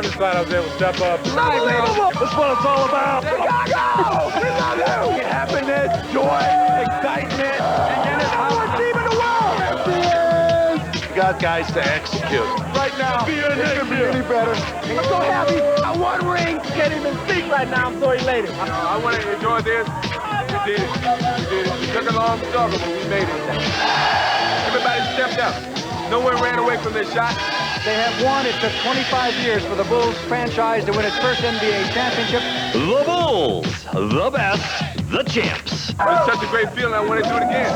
I'm just glad I was able to step up. Unbelievable! That's what it's all about. Chicago! We love you! Happiness, joy, excitement, and then it's #1 team in the world! You got guys to execute. Right now, it couldn't be any better. I'm so happy. I won ring. Can't even speak right now. I'm so elated. I want to enjoy this. We did it. We did it. It took a long struggle, but we made it. Everybody stepped up. No one ran away from their shot. They have won. It took 25 years for the Bulls franchise to win its first NBA championship. The Bulls, the best, the champs. It was such a great feeling. I want to do it again.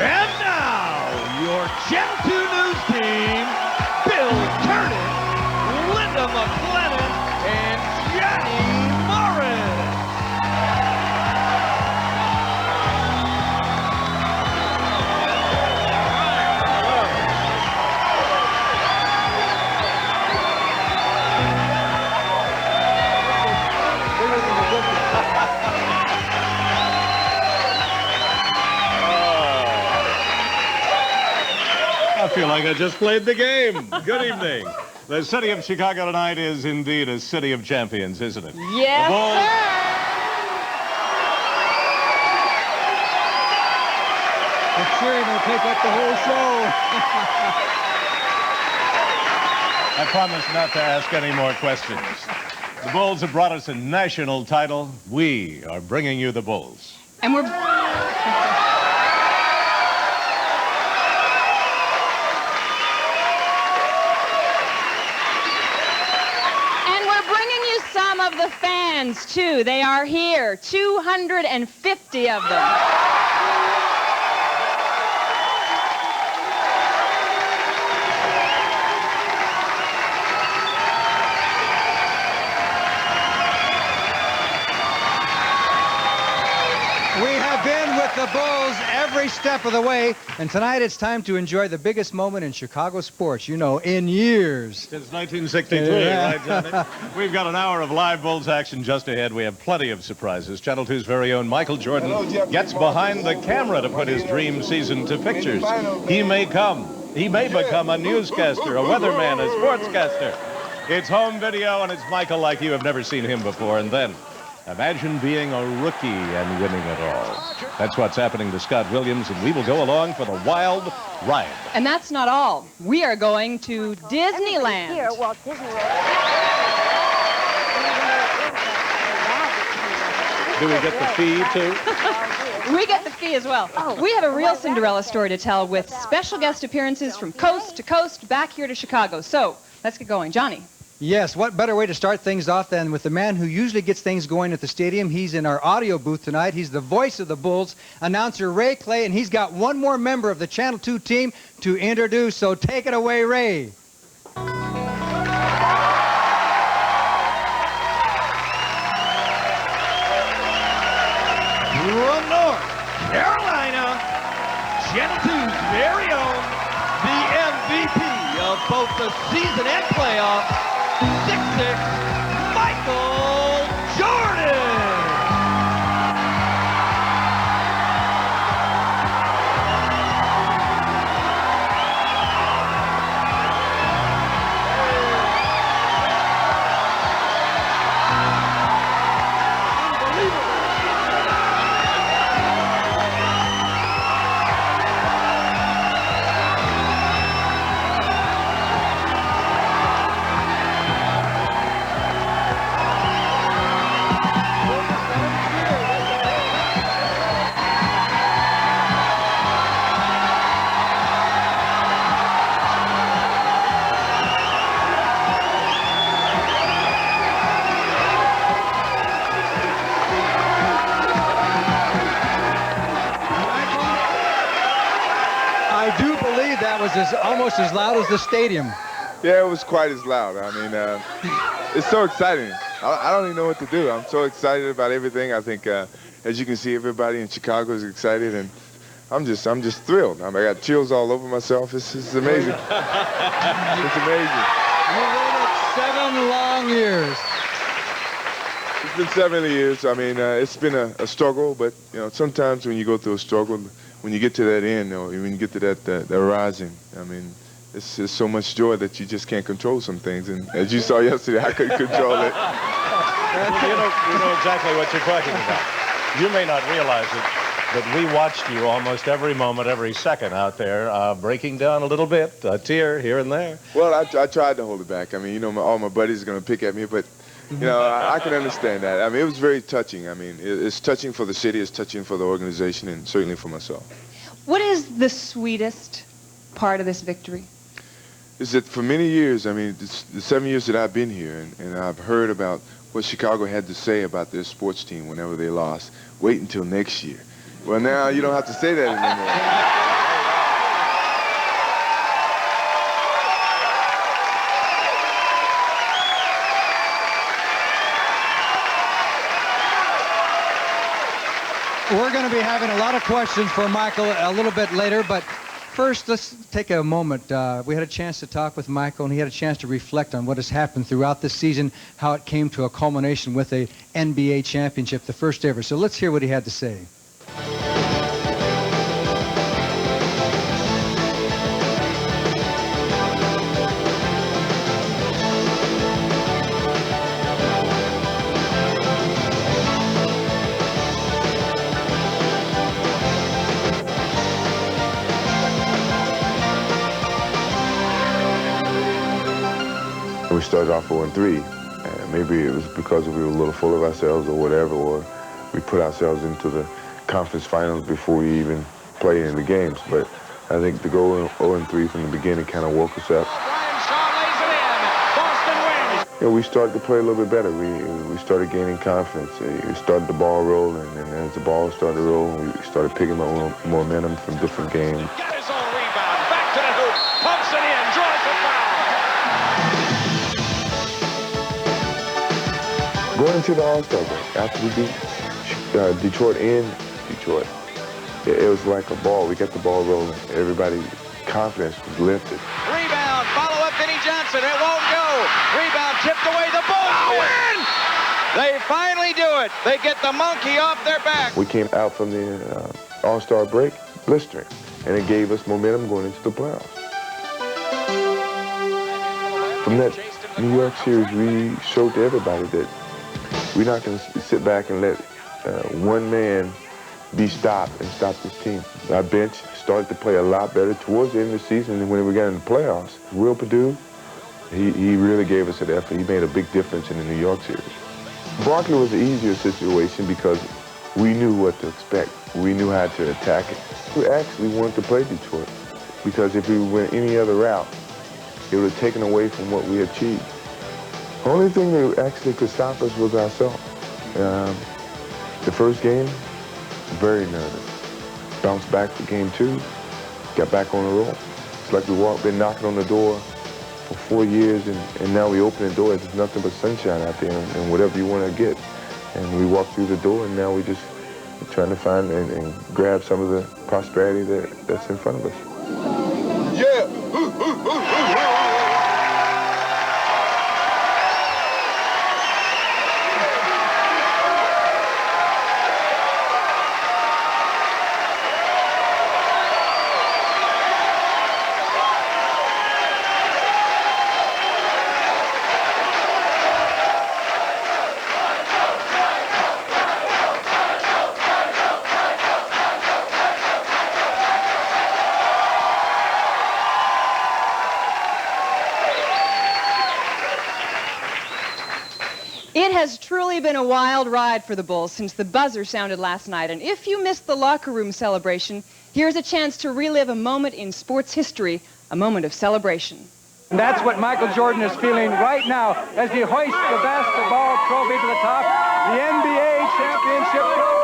And now, your Gen 2 News team, Bill Turner, Linda McLennan, and Johnny Morris. I feel like I just played the game. Good evening. The city of Chicago tonight is indeed a city of champions, isn't it? Yes, The Bulls- sir. The cheering will take up the whole show. I promise not to ask any more questions. The Bulls have brought us a national title. We are bringing you the Bulls. And we're... some of the fans, too. They are here, 250 of them. We have been with the Bulls every step of the way, and tonight it's time to enjoy the biggest moment in Chicago sports, you know, in years. Since 1963, right, Johnny? We've got an hour of live Bulls action just ahead. We have plenty of surprises. Channel 2's very own Michael Jordan gets behind the camera to put his dream season to pictures. He may come. He may become a newscaster, a weatherman, a sportscaster. It's home video, and it's Michael like you have never seen him before. And then, imagine being a rookie and winning it all. That's what's happening to Scott Williams, and we will go along for the wild ride. And that's not all. We are going to Disneyland. Here at Walt Disney World. Do we get the fee, too? We get the fee as well. We have a real Cinderella story to tell with special guest appearances from coast to coast back here to Chicago. So, let's get going. Johnny. Yes, what better way to start things off than with the man who usually gets things going at the stadium. He's in our audio booth tonight. He's the voice of the Bulls, announcer Ray Clay, and he's got one more member of the Channel 2 team to introduce. So take it away, Ray. From North Carolina, Channel 2's very own, the MVP of both the season and playoffs, 6'6", Michael Jordan. Was almost as loud as the stadium. Yeah, it was quite as loud. I mean, it's so exciting. I don't even know what to do. I'm so excited about everything. I think, as you can see, everybody in Chicago is excited, and I'm just thrilled. I got chills all over myself. It's amazing. It's amazing. You win it 7 long years. It's been 7 years. I mean, it's been a struggle, but you know, sometimes when you go through a struggle, when you get to that end, or when you get to that horizon, I mean, it's just so much joy that you just can't control some things. And as you saw yesterday, I couldn't control it. You know exactly what you're talking about. You may not realize it, but we watched you almost every moment, every second out there, breaking down a little bit, a tear here and there. Well, I tried to hold it back. I mean, you know, all my buddies are going to pick at me, but, you know, I can understand that. I mean, it was very touching. I mean, it's touching for the city, it's touching for the organization, and certainly for myself. What is the sweetest part of this victory? Is that for many years, I mean, the 7 years that I've been here, and I've heard about what Chicago had to say about their sports team whenever they lost. Wait until next year. Well, now you don't have to say that anymore. We're going to be having a lot of questions for Michael a little bit later, but first, let's take a moment. We had a chance to talk with Michael, and he had a chance to reflect on what has happened throughout this season, how it came to a culmination with a NBA championship, the first ever. So let's hear what he had to say. We started off 0-3, and maybe it was because we were a little full of ourselves or whatever, or we put ourselves into the conference finals before we even played in the games. But I think to go 0-3 from the beginning kind of woke us up. Brian Shaw lays it in. Boston wins. You know, we started to play a little bit better. We started gaining confidence. We started the ball rolling, and as the ball started rolling, we started picking up momentum from different games. Got his own rebound. Back to the hoop. Pumps it in. Draws the foul. Going into the All-Star break, after we beat Detroit in Detroit, it was like a ball. We got the ball rolling. Everybody's confidence was lifted. Rebound. Follow up. Vinnie Johnson. It won't go. Rebound tipped away. The Bulls win. They finally do it. They get the monkey off their back. We came out from the All-Star break blistering, and it gave us momentum going into the playoffs. From that New York series, we showed to everybody that we're not going to sit back and let one man be stopped and stop this team. Our bench started to play a lot better towards the end of the season than when we got in the playoffs. Will Perdue, he really gave us an effort. He made a big difference in the New York series. Barkley was an easier situation because we knew what to expect. We knew how to attack it. We actually wanted to play Detroit because if we went any other route, it would have taken away from what we achieved. The only thing that actually could stop us was ourselves. The first game, very nervous. Bounced back for game 2, got back on the roll. It's like we've been knocking on the door for 4 years, and now we open the door. There's nothing but sunshine out there and whatever you want to get. And we walk through the door, and now we're just trying to find and grab some of the prosperity that's in front of us. Yeah! It has truly been a wild ride for the Bulls since the buzzer sounded last night. And if you missed the locker room celebration, here's a chance to relive a moment in sports history, a moment of celebration. And that's what Michael Jordan is feeling right now as he hoists the basketball trophy to the top, the NBA championship trophy.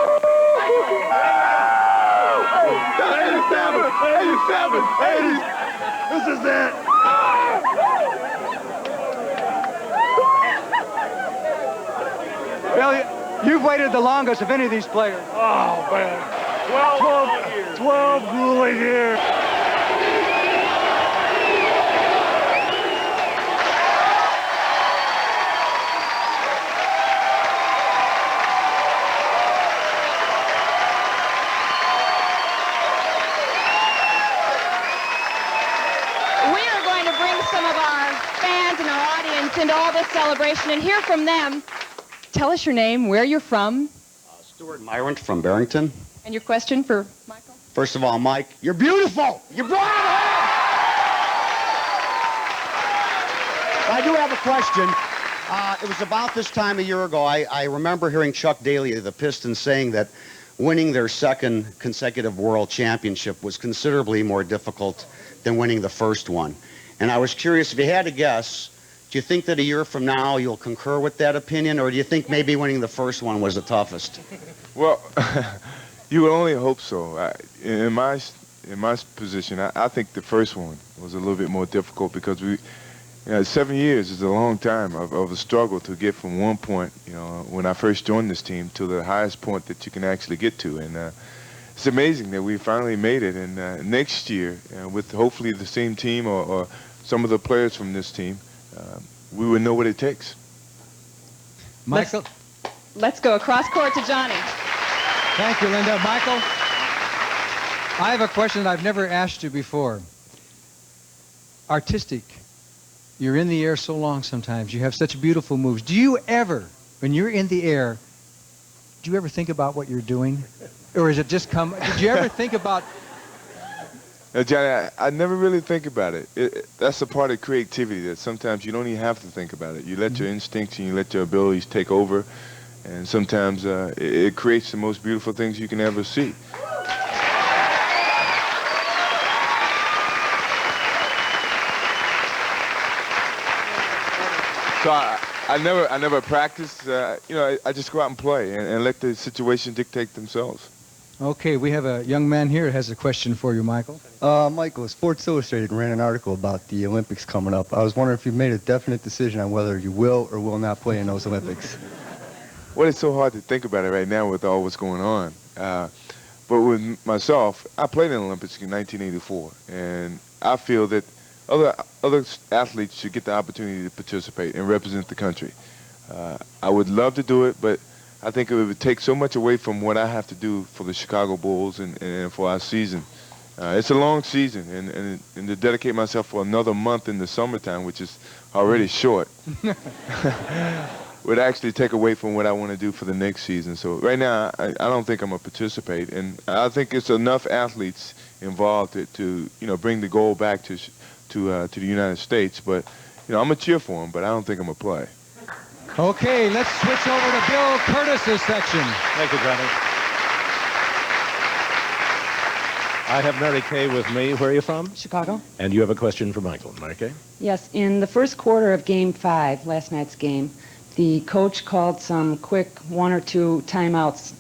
87, 80. This is it. Bill, you've waited the longest of any of these players. Oh, man. 12 grueling years. some of our fans and our audience into all this celebration and hear from them. Tell us your name, where you're from. Stuart Myrant from Barrington. And your question for Michael? First of all, Mike, you're beautiful. You brought it home. I do have a question. It was about this time a year ago. I remember hearing Chuck Daly of the Pistons saying that winning their second consecutive world championship was considerably more difficult than winning the first one. And I was curious, if you had to guess, do you think that a year from now you'll concur with that opinion, or do you think maybe winning the first one was the toughest? Well, you would only hope so. In my position, I think the first one was a little bit more difficult because 7 years is a long time of a struggle to get from one point, when I first joined this team, to the highest point that you can actually get to. And it's amazing that we finally made it. And next year, with hopefully the same team or some of the players from this team, we would know what it takes. Michael? Let's go across court to Johnny. Thank you, Linda. Michael, I have a question that I've never asked you before. Artistic. You're in the air so long sometimes. You have such beautiful moves. Do you ever, when you're in the air, do you ever think about what you're doing? Or is it just come? Did you ever think about... Johnny, I never really think about it. That's a part of creativity that sometimes you don't even have to think about it. You let your instincts and you let your abilities take over, and sometimes it creates the most beautiful things you can ever see. So I never practice. I just go out and play and let the situation dictate themselves. Okay, we have a young man here who has a question for you, Michael. Michael, Sports Illustrated ran an article about the Olympics coming up. I was wondering if you've made a definite decision on whether you will or will not play in those Olympics. Well, it's so hard to think about it right now with all what's going on. But with myself, I played in the Olympics in 1984, and I feel that other athletes should get the opportunity to participate and represent the country. I would love to do it, but I think it would take so much away from what I have to do for the Chicago Bulls and for our season. It's a long season, and to dedicate myself for another month in the summertime, which is already short, would actually take away from what I want to do for the next season. So right now, I don't think I'm going to participate, and I think it's enough athletes involved to bring the goal back to the United States. But I'm going to cheer for them, but I don't think I'm going to play. Okay, let's switch over to Bill Curtis's section. Thank you, Johnny. I have Mary Kay with me. Where are you from? Chicago. And you have a question for Michael. Mary Kay? Yes, in the first quarter of Game 5, last night's game, the coach called some quick 1 or 2 timeouts.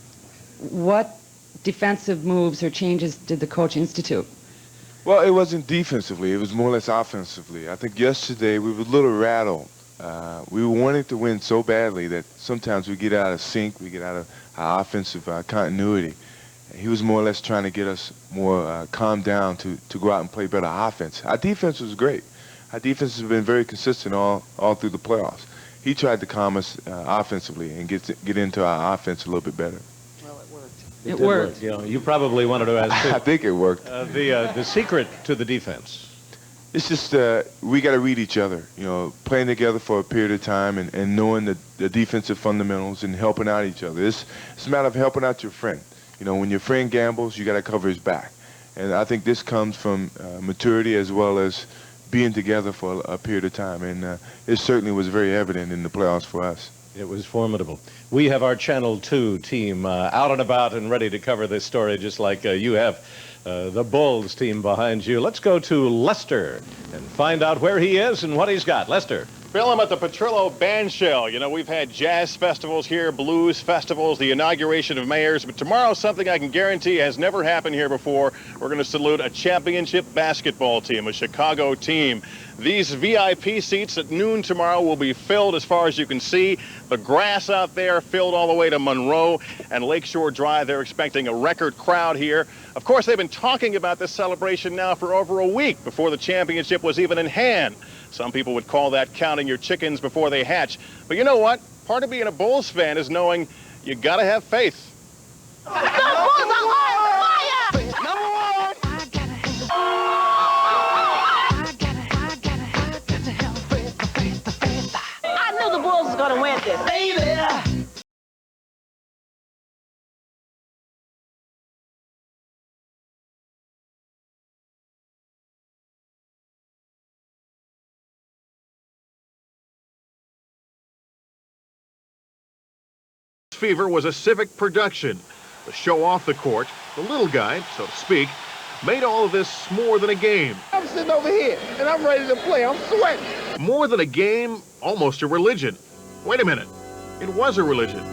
What defensive moves or changes did the coach institute? Well, it wasn't defensively. It was more or less offensively. I think yesterday we were a little rattled. We were wanting to win so badly that sometimes we get out of sync, we get out of our offensive continuity. He was more or less trying to get us more calmed down to go out and play better offense. Our defense was great. Our defense has been very consistent all through the playoffs. He tried to calm us offensively and get into our offense a little bit better. Well, it worked. It worked. You probably wanted to ask, too. I think it worked. The secret to the defense? It's just we got to read each other, playing together for a period of time and knowing the defensive fundamentals and helping out each other. It's a matter of helping out your friend. When your friend gambles, you got to cover his back. And I think this comes from maturity as well as being together for a period of time. And it certainly was very evident in the playoffs for us. It was formidable. We have our Channel 2 team out and about and ready to cover this story just like you have. The Bulls team behind you. Let's go to Lester and find out where he is and what he's got. Lester. Bill, I'm at the Petrillo Bandshell. We've had jazz festivals here, blues festivals, the inauguration of mayors, but tomorrow something I can guarantee has never happened here before. We're going to salute a championship basketball team, a Chicago team. These VIP seats at noon tomorrow will be filled as far as you can see. The grass out there filled all the way to Monroe and Lakeshore Drive. They're expecting a record crowd here. Of course, they've been talking about this celebration now for over a week before the championship was even in hand. Some people would call that counting your chickens before they hatch. But you know what? Part of being a Bulls fan is knowing you got to have faith. The Bulls are on fire! Fever was a civic production. The show off the court, the little guy, so to speak, made all of this more than a game. I'm sitting over here, and I'm ready to play. I'm sweating. More than a game, almost a religion. Wait a minute. It was a religion.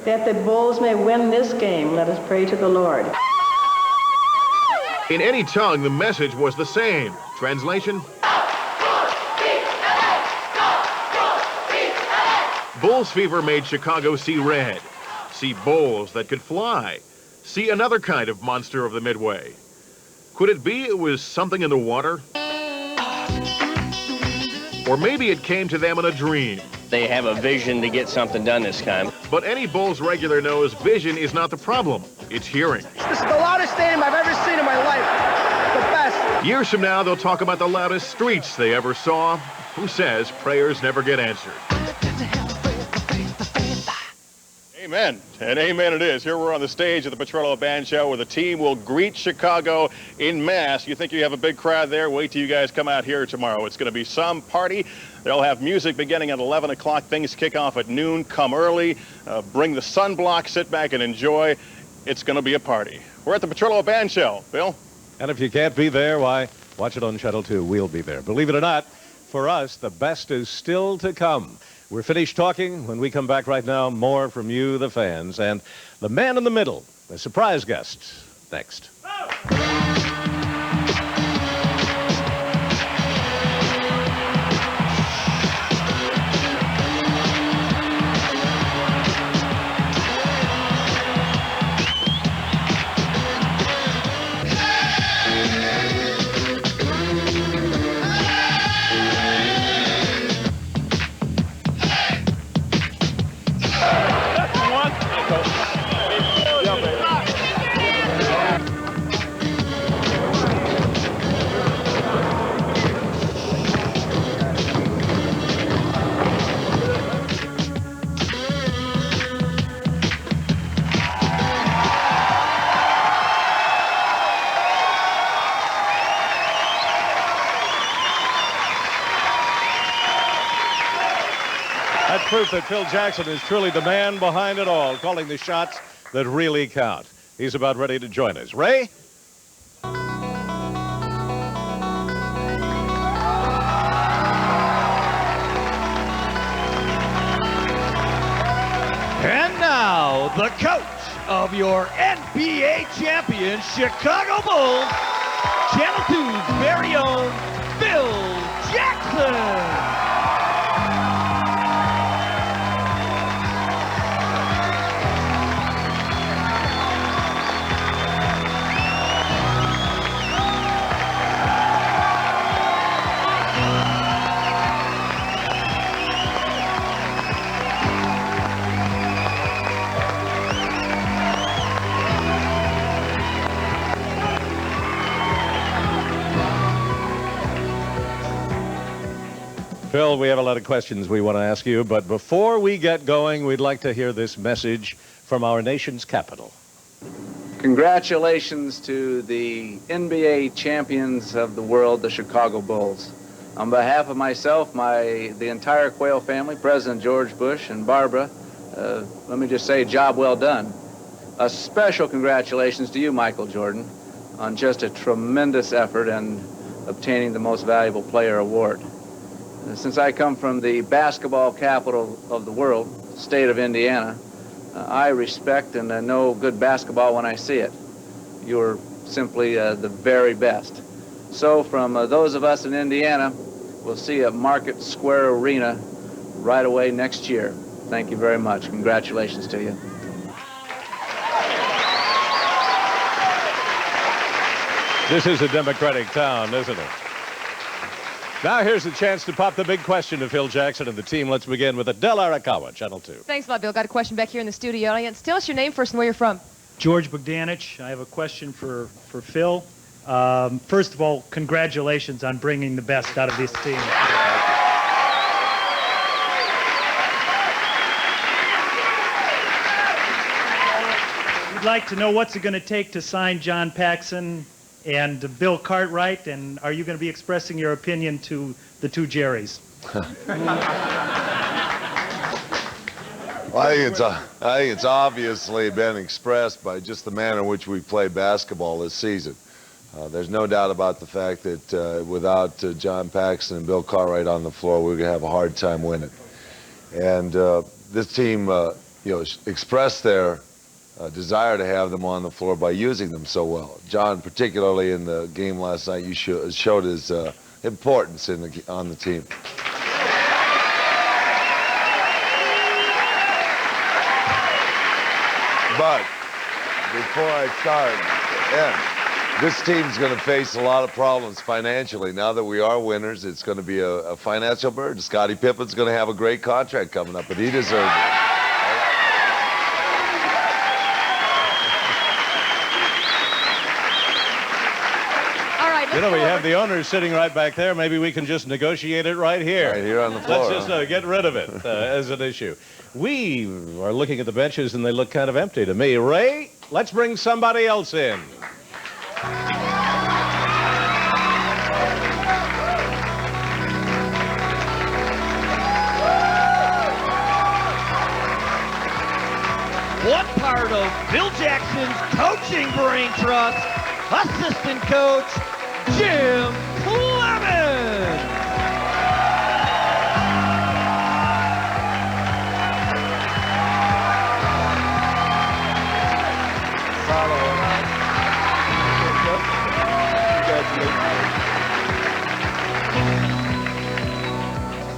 That the Bulls may win this game, let us pray to the Lord. In any tongue, the message was the same. Translation? Bulls fever made Chicago see red, see bulls that could fly, see another kind of monster of the Midway. Could it be it was something in the water? Or maybe it came to them in a dream. They have a vision to get something done this time. But any Bulls regular knows vision is not the problem. It's hearing. This is the loudest stadium I've ever seen in my life. The best. Years from now, they'll talk about the loudest streets they ever saw. Who says prayers never get answered? Amen. And amen it is. Here we're on the stage of the Petrollo Band Show where the team will greet Chicago in mass. You think you have a big crowd there? Wait till you guys come out here tomorrow. It's going to be some party. They'll have music beginning at 11 o'clock. Things kick off at noon. Come early. Bring the sunblock. Sit back and enjoy. It's going to be a party. We're at the Petrollo Band Show. Bill? And if you can't be there, why, watch it on Channel 2. We'll be there. Believe it or not, for us, the best is still to come. We're finished talking. When we come back right now, more from you, the fans, and the man in the middle, the surprise guest, next. Proof that Phil Jackson is truly the man behind it all, calling the shots that really count. He's about ready to join us. Ray? And now, the coach of your NBA champion Chicago Bulls, Channel 2's very own Phil Jackson. Phil, we have a lot of questions we want to ask you, but before we get going, we'd like to hear this message from our nation's capital. Congratulations to the NBA champions of the world, the Chicago Bulls. On behalf of myself, the entire Quayle family, President George Bush and Barbara, let me just say, job well done. A special congratulations to you, Michael Jordan, on just a tremendous effort in obtaining the Most Valuable Player award. Since I come from the basketball capital of the world, state of Indiana, I respect and know good basketball when I see it. You're simply the very best. So from those of us in Indiana, we'll see you at Market Square Arena right away next year. Thank you very much. Congratulations to you. This is a Democratic town, isn't it? Now here's the chance to pop the big question to Phil Jackson and the team. Let's begin with Adele Arakawa, Channel 2. Thanks a lot, Bill. Got a question back here in the studio audience. Tell us your name first and where you're from. George Bogdanich. I have a question for Phil. First of all, congratulations on bringing the best out of this team. We'd like to know what's it going to take to sign John Paxson and Bill Cartwright, and are you going to be expressing your opinion to the two Jerrys? I think it's obviously been expressed by just the manner in which we play basketball this season. There's no doubt about the fact that without John Paxson and Bill Cartwright on the floor, we're going to have a hard time winning. And this team, expressed their desire to have them on the floor by using them so well. John, particularly in the game last night, showed his importance on the team. But before I start, this team's going to face a lot of problems financially. Now that we are winners, it's going to be a financial burden. Scottie Pippen's going to have a great contract coming up, but he deserves it. You know, we have the owners sitting right back there. Maybe we can just negotiate it right here. Right here on the floor. Let's just get rid of it as an issue. We are looking at the benches, and they look kind of empty to me. Ray, let's bring somebody else in. What part of Bill Jackson's coaching brain trust? Assistant coach Jim Clemens.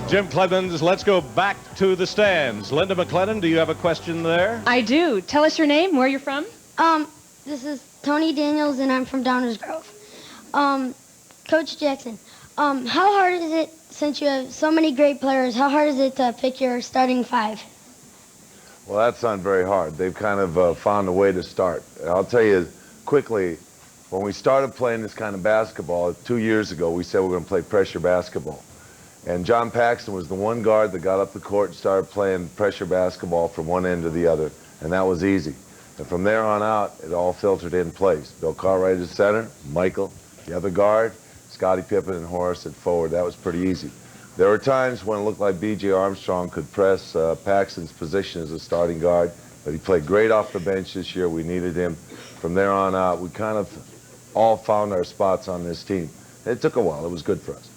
Jim Clemens, let's go back to the stands. Linda McClellan, do you have a question there? I do. Tell us your name, where you're from. This is Tony Daniels, and I'm from Downers Grove. Coach Jackson, how hard is it, since you have so many great players, how hard is it to pick your starting five? Well, that's not very hard. They've kind of found a way to start. I'll tell you quickly, when we started playing this kind of basketball 2 years ago, we said we're going to play pressure basketball. And John Paxson was the one guard that got up the court and started playing pressure basketball from one end to the other, and that was easy. And from there on out, it all filtered in place. Bill Cartwright at center, Michael, the other guard, Scottie Pippen and Horace at forward. That was pretty easy. There were times when it looked like B.J. Armstrong could press Paxson's position as a starting guard, but he played great off the bench this year. We needed him. From there on out, we kind of all found our spots on this team. It took a while. It was good for us.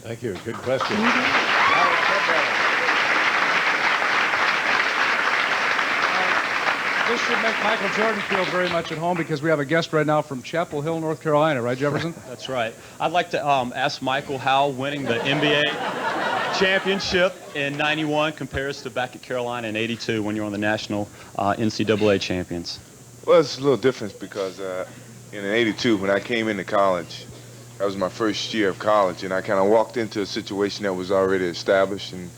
Thank you. Good question. This should make Michael Jordan feel very much at home because we have a guest right now from Chapel Hill, North Carolina, right, Jefferson? That's right. I'd like to ask Michael how winning the NBA championship in '91 compares to back at Carolina in '82 when you're on the national NCAA champions. Well, it's a little different because in '82, when I came into college, that was my first year of college, and I kind of walked into a situation that was already established, and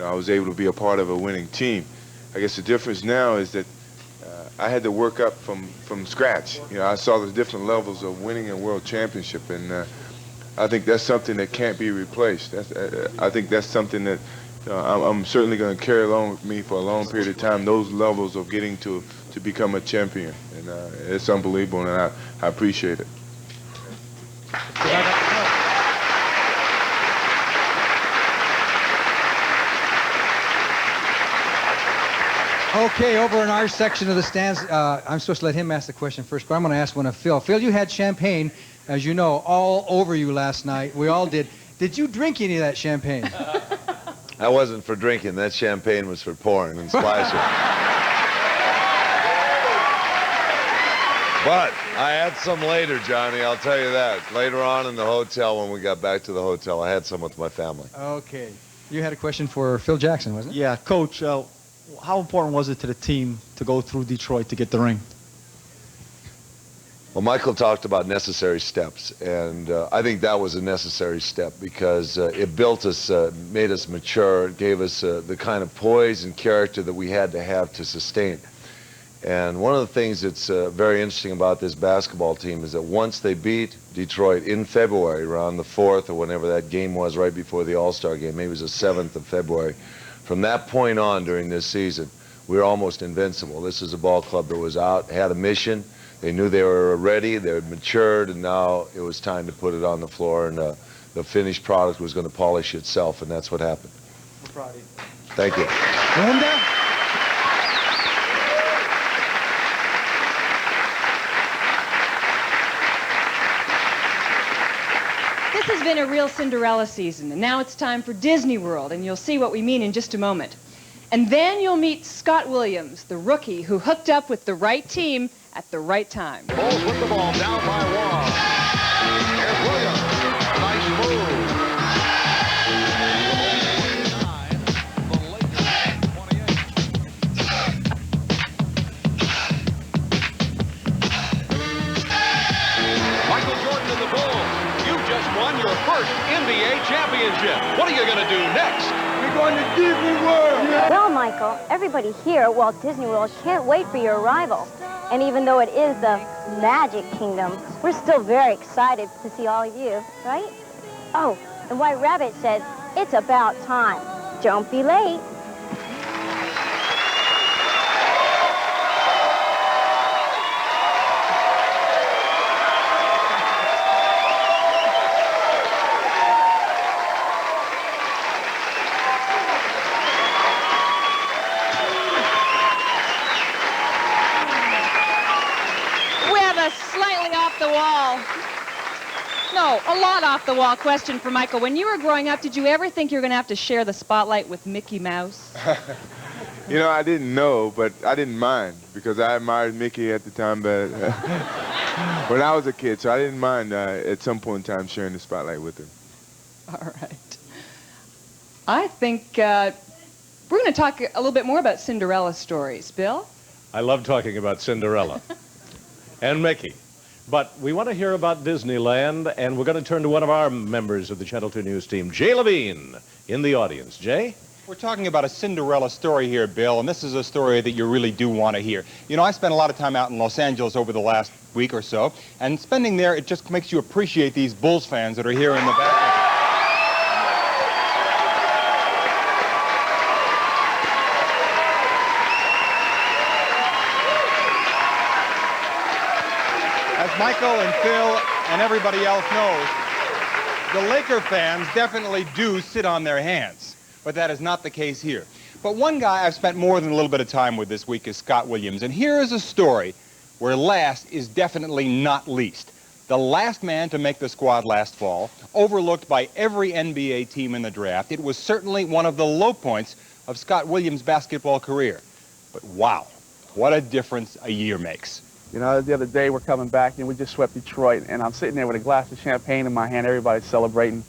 I was able to be a part of a winning team. I guess the difference now is that I had to work up from scratch. I saw the different levels of winning a world championship, and I think that's something that can't be replaced. I think that's something that I'm certainly going to carry along with me for a long period of time, those levels of getting to become a champion. And it's unbelievable, and I appreciate it. Okay, over in our section of the stands, I'm supposed to let him ask the question first, but I'm going to ask one of Phil. Phil, you had champagne, as you know, all over you last night. We all did. Did you drink any of that champagne? That wasn't for drinking. That champagne was for pouring and splashing. But I had some later, Johnny, I'll tell you that. Later on in the hotel, when we got back to the hotel, I had some with my family. Okay. You had a question for Phil Jackson, wasn't it? Yeah, Coach, how important was it to the team to go through Detroit to get the ring? Well, Michael talked about necessary steps, and I think that was a necessary step because it built us, made us mature, gave us the kind of poise and character that we had to have to sustain. And one of the things that's very interesting about this basketball team is that once they beat Detroit in February, around the 4th or whenever that game was right before the All-Star game, maybe it was the 7th of February, from that point on during this season, we were almost invincible. This is a ball club that was out, had a mission. They knew they were ready, they had matured, and now it was time to put it on the floor. And the finished product was going to polish itself, and that's what happened. We're proud of you. Thank you. This has been a real Cinderella season, and now it's time for Disney World, and you'll see what we mean in just a moment. And then you'll meet Scott Williams, the rookie who hooked up with the right team at the right time. Bulls with the ball down by one. Here's Williams. Nice move. Michael Jordan and the Bulls, you just won your first NBA championship. What are you going to do next? We're going to Disney World. Well, Michael, everybody here at Walt Disney World can't wait for your arrival. And even though it is the Magic Kingdom, we're still very excited to see all of you, right? Oh, and White Rabbit says, it's about time. Don't be late. No, a lot off the wall question for Michael. When you were growing up, did you ever think you were going to have to share the spotlight with Mickey Mouse? You know, I didn't know, but I didn't mind because I admired Mickey at the time, but when I was a kid, so I didn't mind at some point in time sharing the spotlight with him. All right. I think we're going to talk a little bit more about Cinderella stories. Bill? I love talking about Cinderella and Mickey. But we want to hear about Disneyland, and we're going to turn to one of our members of the Channel 2 News team, Jay Levine, in the audience. Jay? We're talking about a Cinderella story here, Bill, and this is a story that you really do want to hear. You know, I spent a lot of time out in Los Angeles over the last week or so, and spending there, it just makes you appreciate these Bulls fans that are here in the back. As Michael and Phil and everybody else knows, the Laker fans definitely do sit on their hands, but that is not the case here. But one guy I've spent more than a little bit of time with this week is Scott Williams, and here is a story where last is definitely not least. The last man to make the squad last fall, overlooked by every NBA team in the draft. It was certainly one of the low points of Scott Williams' basketball career. But wow, what a difference a year makes. You know, the other day we're coming back and we just swept Detroit, and I'm sitting there with a glass of champagne in my hand, everybody's celebrating.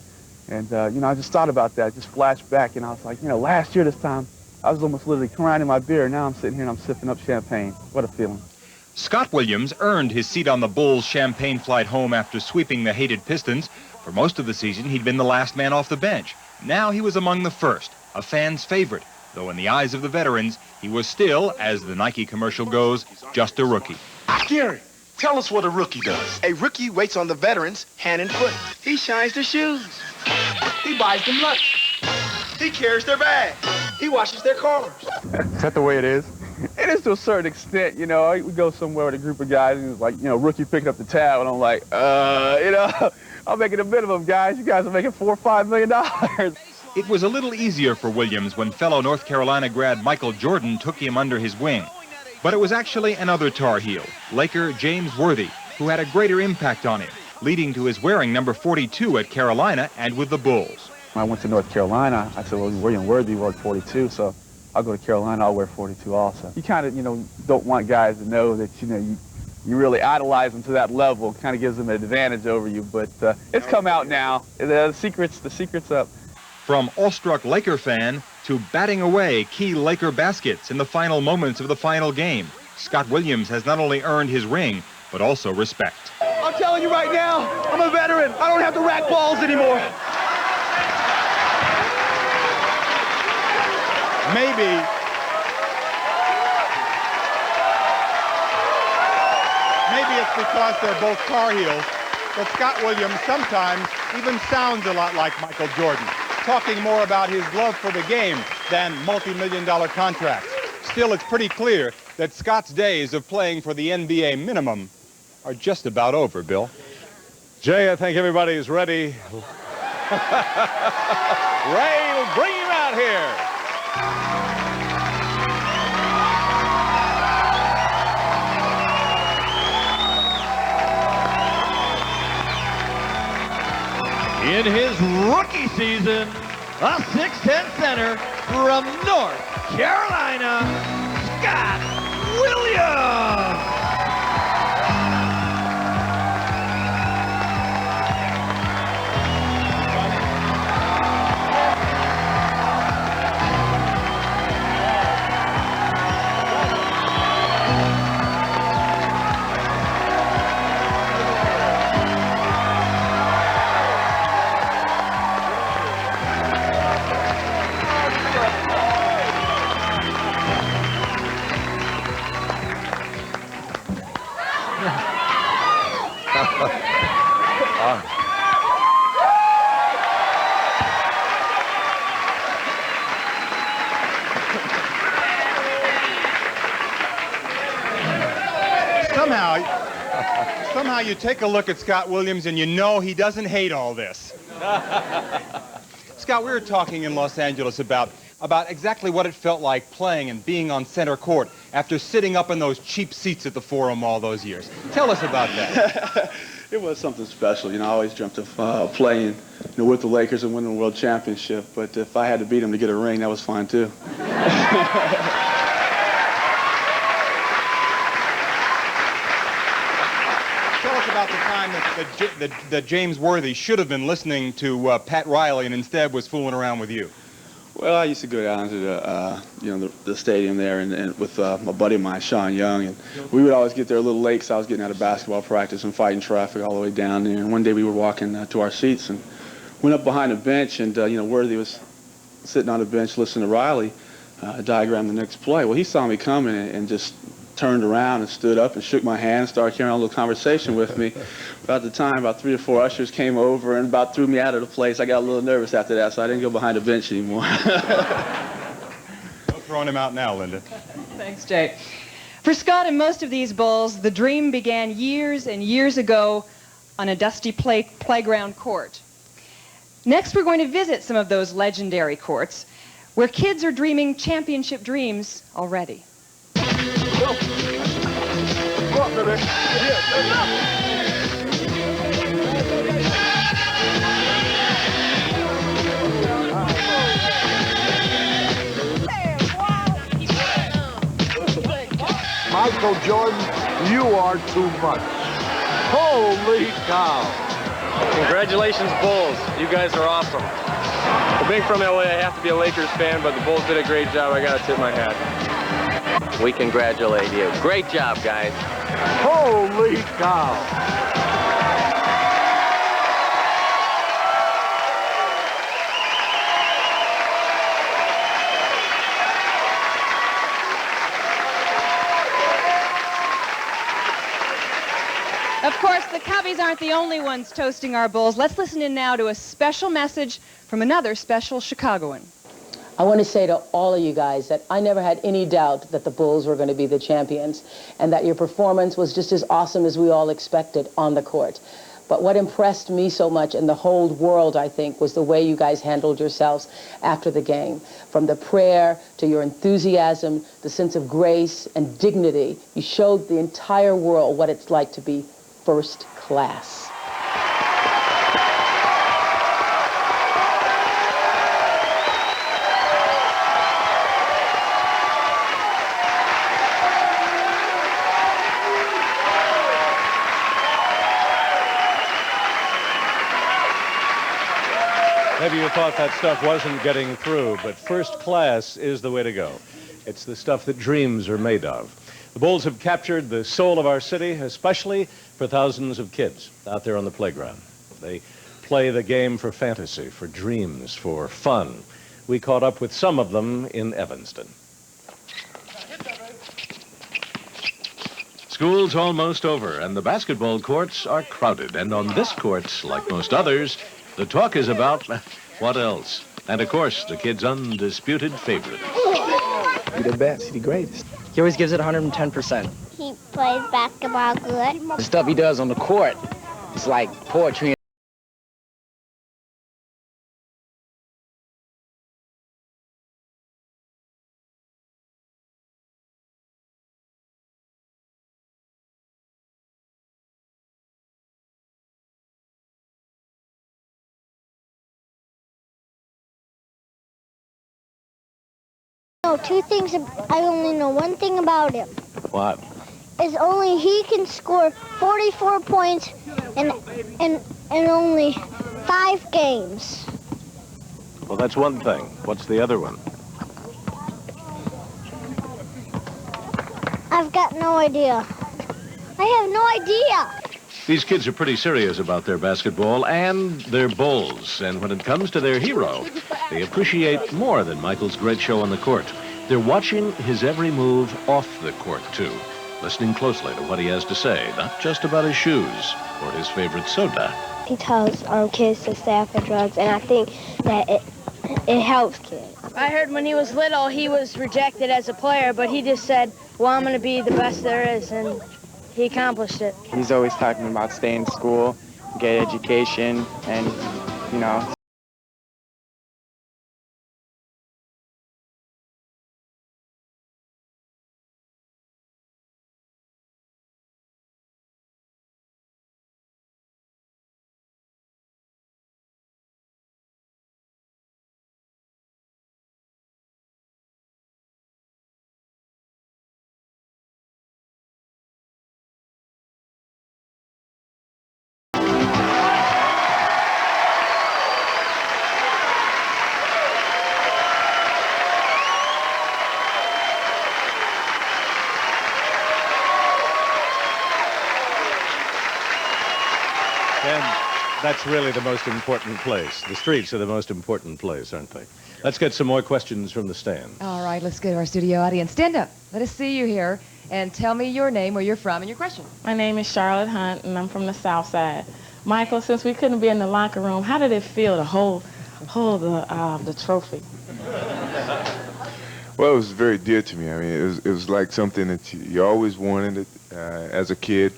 And, you know, I just thought about that, just flashed back, and I was like, you know, last year this time, I was almost literally crying in my beer. Now I'm sitting here and I'm sipping up champagne. What a feeling. Scott Williams earned his seat on the Bulls' champagne flight home after sweeping the hated Pistons. For most of the season, he'd been the last man off the bench. Now he was among the first, a fan's favorite, though in the eyes of the veterans, he was still, as the Nike commercial goes, just a rookie. Gary, tell us what a rookie does. A rookie waits on the veterans hand and foot. He shines their shoes. He buys them lunch. He carries their bags. He washes their cars. Is that the way it is? It is to a certain extent, you know. We go somewhere with a group of guys and it's like, you know, rookie picking up the tab, and I'm like, you know, I'm making a minimum, guys. You guys are making $4 or $5 million. It was a little easier for Williams when fellow North Carolina grad Michael Jordan took him under his wing. But it was actually another Tar Heel, Laker James Worthy, who had a greater impact on him, leading to his wearing number 42 at Carolina and with the Bulls. When I went to North Carolina, I said, well, William Worthy wore 42, so I'll go to Carolina, I'll wear 42 also. You kind of, you know, don't want guys to know that, you know, you really idolize them to that level. It kind of gives them an advantage over you, but it's come out now. The secret's up. From awestruck Laker fan to batting away key Laker baskets in the final moments of the final game, Scott Williams has not only earned his ring, but also respect. I'm telling you right now, I'm a veteran. I don't have to rack balls anymore. Maybe it's because they're both Tar Heels, but Scott Williams sometimes even sounds a lot like Michael Jordan, talking more about his love for the game than multi-million-dollar contracts. Still, it's pretty clear that Scott's days of playing for the NBA minimum are just about over, Bill. Jay, I think everybody is ready. Ray will bring him out here. In his rookie season, a 6'10" center from North Carolina, Scott Williams. Somehow you take a look at Scott Williams and you know he doesn't hate all this. Scott, we were talking in Los Angeles about exactly what it felt like playing and being on center court after sitting up in those cheap seats at the Forum all those years. Tell us about that. It was something special. You know, I always dreamt of playing, with the Lakers and winning the World Championship. But if I had to beat them to get a ring, that was fine too. Tell us about the time that James Worthy should have been listening to Pat Riley and instead was fooling around with you. Well, I used to go down to the stadium there and with my buddy of mine, Sean Young, and we would always get there a little late because I was getting out of basketball practice and fighting traffic all the way down there. And one day we were walking to our seats and went up behind a bench, and Worthy was sitting on a bench listening to Riley diagram the next play. Well, he saw me coming and just turned around and stood up and shook my hand and started carrying on a little conversation with me. About the time, about 3 or 4 ushers came over and about threw me out of the place. I got a little nervous after that, so I didn't go behind the bench anymore. No throwing him out now, Linda. Thanks, Jay. For Scott and most of these Bulls, the dream began years and years ago on a dusty playground court. Next, we're going to visit some of those legendary courts where kids are dreaming championship dreams already. Go on, baby. Michael Jordan, you are too much. Holy cow. Congratulations, Bulls. You guys are awesome. Well, being from LA, I have to be a Lakers fan, but the Bulls did a great job. I got to tip my hat. We congratulate you. Great job, guys. Holy cow. Of course, the Cubbies aren't the only ones toasting our Bulls. Let's listen in now to a special message from another special Chicagoan. I want to say to all of you guys that I never had any doubt that the Bulls were going to be the champions and that your performance was just as awesome as we all expected on the court. But what impressed me so much and the whole world, I think, was the way you guys handled yourselves after the game. From the prayer to your enthusiasm, the sense of grace and dignity, you showed the entire world what it's like to be first class. Maybe you thought that stuff wasn't getting through, but first class is the way to go. It's the stuff that dreams are made of. The Bulls have captured the soul of our city, especially for thousands of kids out there on the playground. They play the game for fantasy, for dreams, for fun. We caught up with some of them in Evanston. School's almost over, and the basketball courts are crowded. And on this court, like most others, the talk is about what else? And, of course, the kid's undisputed favorite. He's the best. He's the greatest. He always gives it 110%. He plays basketball good. The stuff he does on the court, it's like poetry know two things. I only know one thing about him. What? Is only he can score 44 points in only 5 games. Well, that's one thing. What's the other one? I've got no idea. I have no idea. These kids are pretty serious about their basketball and their Bulls. And when it comes to their hero, they appreciate more than Michael's great show on the court. They're watching his every move off the court, too, listening closely to what he has to say, not just about his shoes or his favorite soda. He tells kids to stay off of drugs, and I think that it helps kids. I heard when he was little, he was rejected as a player, but he just said, well, I'm going to be the best there is, and he accomplished it. He's always talking about staying in school, get education, and, you know. And that's really the most important place. The streets are the most important place, aren't they? Let's get some more questions from the stands. All right, let's go to our studio audience. Stand up. Let us see you here. And tell me your name, where you're from, and your question. My name is Charlotte Hunt, and I'm from the South Side. Michael, since we couldn't be in the locker room, how did it feel to hold the trophy? Well, it was very dear to me. I mean, it was like something that you always wanted it, as a kid.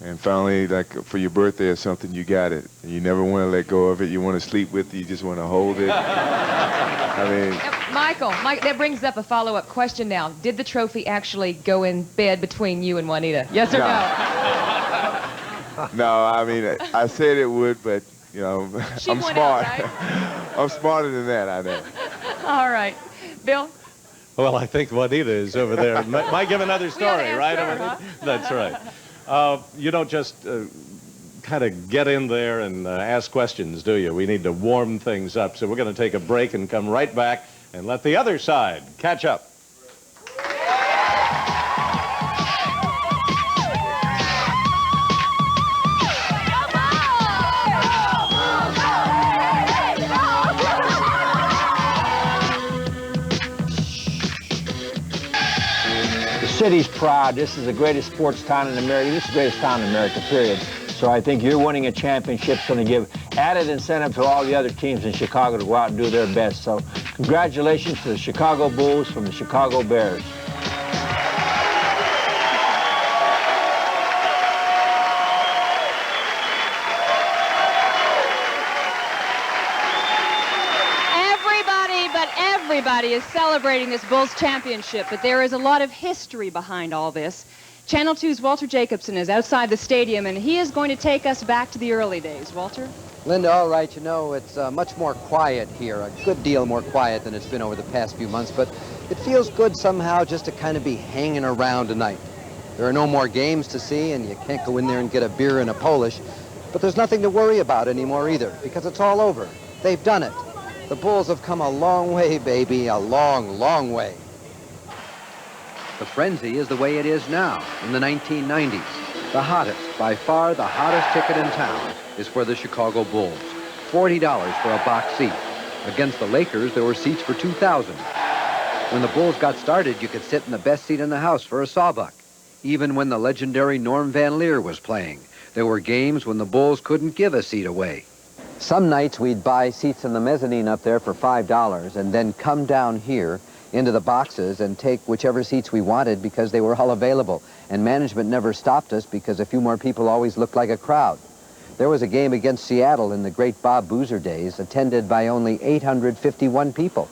And finally, like for your birthday or something, you got it. You never want to let go of it. You want to sleep with it. You just want to hold it. I mean... Michael, that brings up a follow-up question now. Did the trophy actually go in bed between you and Juanita? Yes or no? No, I mean, I said it would, but, you know, I'm smart. Out, right? I'm smarter than that, I know. All right. Bill? Well, I think Juanita is over there. Might give another story, right? Her, huh? That's right. You don't just kind of get in there and ask questions, do you? We need to warm things up. So we're going to take a break and come right back and let the other side catch up. The city's proud. This is the greatest sports town in America. This is the greatest town in America, period. So I think you're winning a championship is going to give added incentive to all the other teams in Chicago to go out and do their best. So congratulations to the Chicago Bulls from the Chicago Bears. Everybody is celebrating this Bulls championship, but there is a lot of history behind all this. Channel 2's Walter Jacobson is outside the stadium, and he is going to take us back to the early days. Walter? Linda, all right, you know, it's much more quiet here, a good deal more quiet than it's been over the past few months, but it feels good somehow just to kind of be hanging around tonight. There are no more games to see, and you can't go in there and get a beer and a Polish, but there's nothing to worry about anymore either, because it's all over. They've done it. The Bulls have come a long way, baby, a long, long way. The frenzy is the way it is now in the 1990s. The hottest, by far the hottest ticket in town is for the Chicago Bulls. $40 for a box seat. Against the Lakers, there were seats for $2,000. When the Bulls got started, you could sit in the best seat in the house for a sawbuck. Even when the legendary Norm Van Leer was playing, there were games when the Bulls couldn't give a seat away. Some nights we'd buy seats in the mezzanine up there for $5 and then come down here into the boxes and take whichever seats we wanted because they were all available. And management never stopped us because a few more people always looked like a crowd. There was a game against Seattle in the great Bob Boozer days, attended by only 851 people.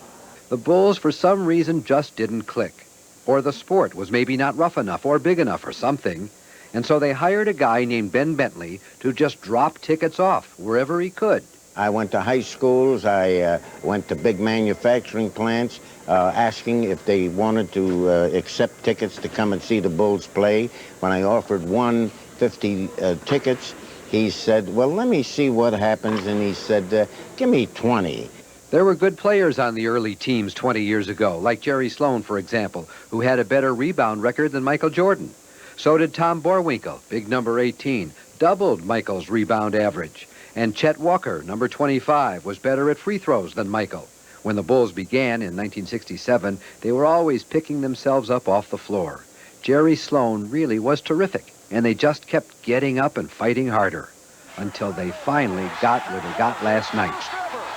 The Bulls, for some reason, just didn't click. Or the sport was maybe not rough enough or big enough or something. And so they hired a guy named Ben Bentley to just drop tickets off wherever he could. I went to high schools. I went to big manufacturing plants asking if they wanted to accept tickets to come and see the Bulls play. When I offered 150 tickets, he said, well, let me see what happens. And he said, give me 20. There were good players on the early teams 20 years ago, like Jerry Sloan, for example, who had a better rebound record than Michael Jordan. So did Tom Borwinkle, big number 18, doubled Michael's rebound average. And Chet Walker, number 25, was better at free throws than Michael. When the Bulls began in 1967, they were always picking themselves up off the floor. Jerry Sloan really was terrific, and they just kept getting up and fighting harder until they finally got where they got last night.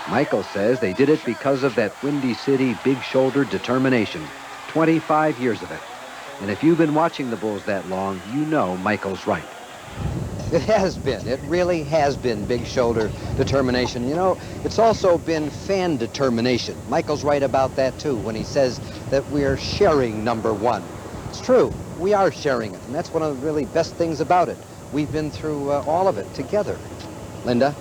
Michael says they did it because of that Windy City big-shouldered determination. 25 years of it. And if you've been watching the Bulls that long, you know Michael's right. It has been. It really has been big shoulder determination. You know, it's also been fan determination. Michael's right about that, too, when he says that we're sharing number one. It's true. We are sharing it, and that's one of the really best things about it. We've been through all of it together. Linda?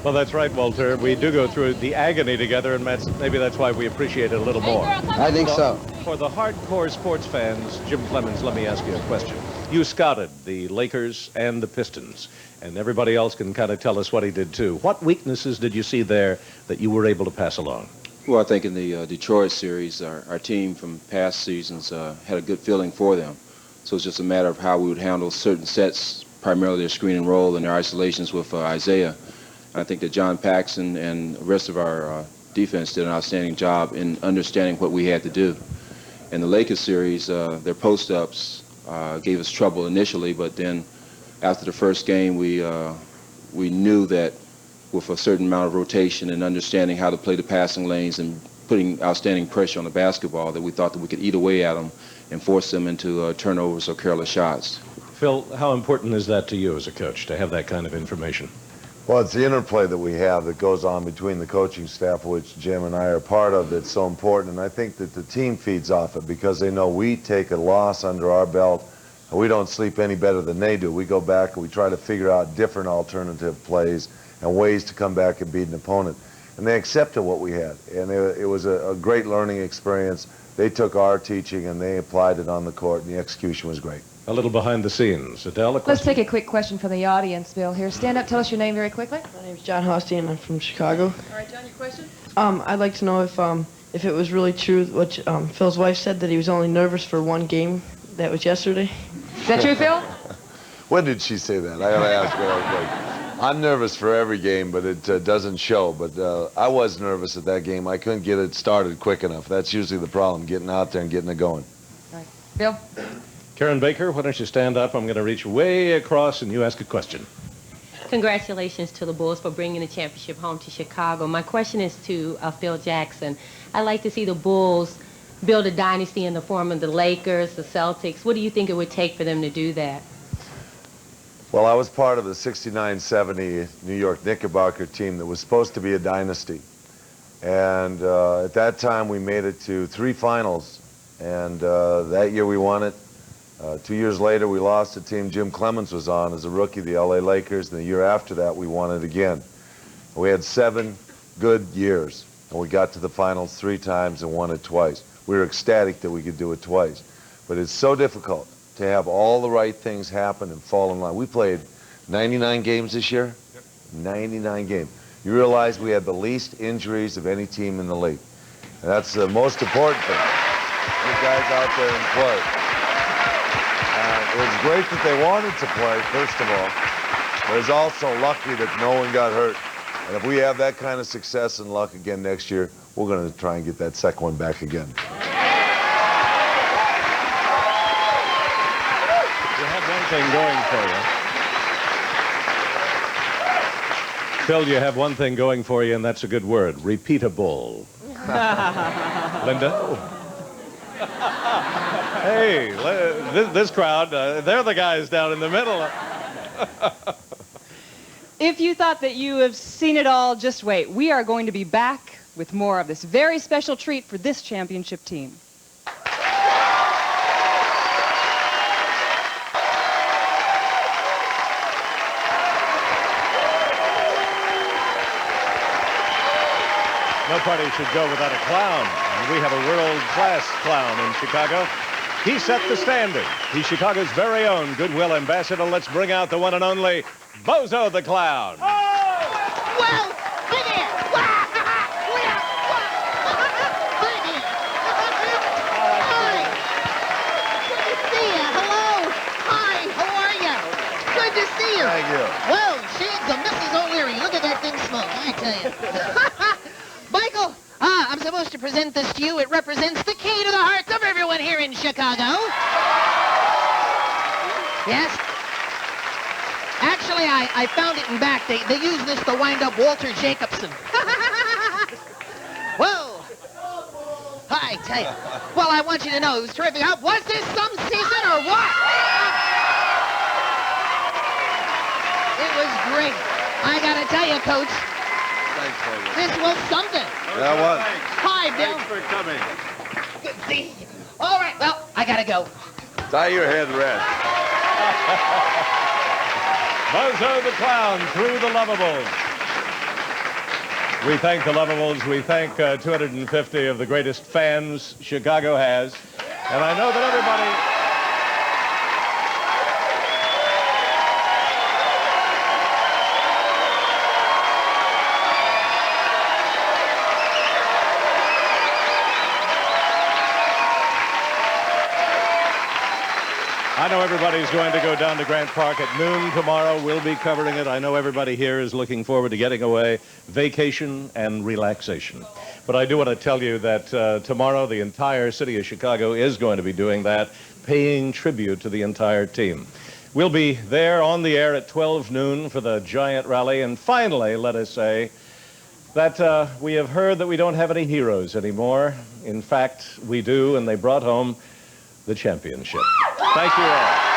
Well, that's right, Walter. We do go through the agony together, and maybe that's why we appreciate it a little more. I think so. For the hardcore sports fans, Jim Clemens, let me ask you a question. You scouted the Lakers and the Pistons, and everybody else can kind of tell us what he did too. What weaknesses did you see there that you were able to pass along? Well, I think in the Detroit series, our team from past seasons had a good feeling for them. So it's just a matter of how we would handle certain sets, primarily their screen and roll and their isolations with Isaiah. I think that John Paxson and the rest of our defense did an outstanding job in understanding what we had to do. In the Lakers series, their post-ups gave us trouble initially, but then after the first game, we knew that with a certain amount of rotation and understanding how to play the passing lanes and putting outstanding pressure on the basketball, that we thought that we could eat away at them and force them into turnovers or careless shots. Phil, how important is that to you as a coach, to have that kind of information? Well, it's the interplay that we have that goes on between the coaching staff, which Jim and I are part of, that's so important. And I think that the team feeds off it because they know we take a loss under our belt. And we don't sleep any better than they do. We go back and we try to figure out different alternative plays and ways to come back and beat an opponent. And they accepted what we had. And it was a great learning experience. They took our teaching and they applied it on the court, and the execution was great. A little behind the scenes. Adele, a question? Let's take a quick question from the audience, Bill. Here, stand up, tell us your name very quickly. My name's John Hostein. I'm from Chicago. All right, John, your question? I'd like to know if it was really true what Phil's wife said, that he was only nervous for one game. That was yesterday. Is that true, Phil? When did she say that? I gotta ask her. I'm nervous for every game, but it doesn't show. But I was nervous at that game. I couldn't get it started quick enough. That's usually the problem, getting out there and getting it going. All right. Bill? Karen Baker, why don't you stand up? I'm going to reach way across and you ask a question. Congratulations to the Bulls for bringing the championship home to Chicago. My question is to Phil Jackson. I'd like to see the Bulls build a dynasty in the form of the Lakers, the Celtics. What do you think it would take for them to do that? Well, I was part of the 69-70 New York Knickerbocker team that was supposed to be a dynasty. And at that time, we made it to 3 finals. And that year, we won it. 2 years later, we lost the team Jim Clemens was on as a rookie, the LA Lakers, and the year after that, we won it again. We had 7 good years, and we got to the finals 3 times and won it twice. We were ecstatic that we could do it twice. But it's so difficult to have all the right things happen and fall in line. We played 99 games this year, 99 games. You realize we had the least injuries of any team in the league. And that's the most important thing. You guys out there and play. It was great that they wanted to play, first of all. But it's also lucky that no one got hurt. And if we have that kind of success and luck again next year, we're going to try and get that second one back again. You have one thing going for you. Phil, you have one thing going for you, and that's a good word, repeatable. Linda? Hey, this crowd, they're the guys down in the middle. If you thought that you have seen it all, just wait. We are going to be back with more of this very special treat for this championship team. No party should go without a clown. And we have a world-class clown in Chicago. He set the standard. He's Chicago's very own goodwill ambassador. Let's bring out the one and only Bozo the Clown. Well, hi there. Hi there. Hi. Good to see you. Hello. Hi. How are you? Good to see you. Thank you. Well, shades of Mrs. O'Leary. Look at that thing smoke, I tell you. Michael, I'm supposed to present this to you. It represents the key to the hearts of everyone here in Chicago. Yes? Actually, I found it in back. They use this to wind up Walter Jacobson. Whoa. I tell you. Well, I want you to know it was terrific. Was this some season or what? It was great. I got to tell you, Coach. Thanks, Michael. This was something. That was. Hi, Bill. Thanks for coming. Good to see you. All right, well, I got to go. Tie your head red. Bozo the Clown through the Lovables. We thank the Lovables. We thank 250 of the greatest fans Chicago has. And I know that everybody... I know everybody's going to go down to Grant Park at noon tomorrow. We'll be covering it. I know everybody here is looking forward to getting away, vacation and relaxation. But I do want to tell you that tomorrow the entire city of Chicago is going to be doing that, paying tribute to the entire team. We'll be there on the air at 12 noon for the giant rally. And finally, let us say that we have heard that we don't have any heroes anymore. In fact, we do, and they brought home the championship. Thank you all.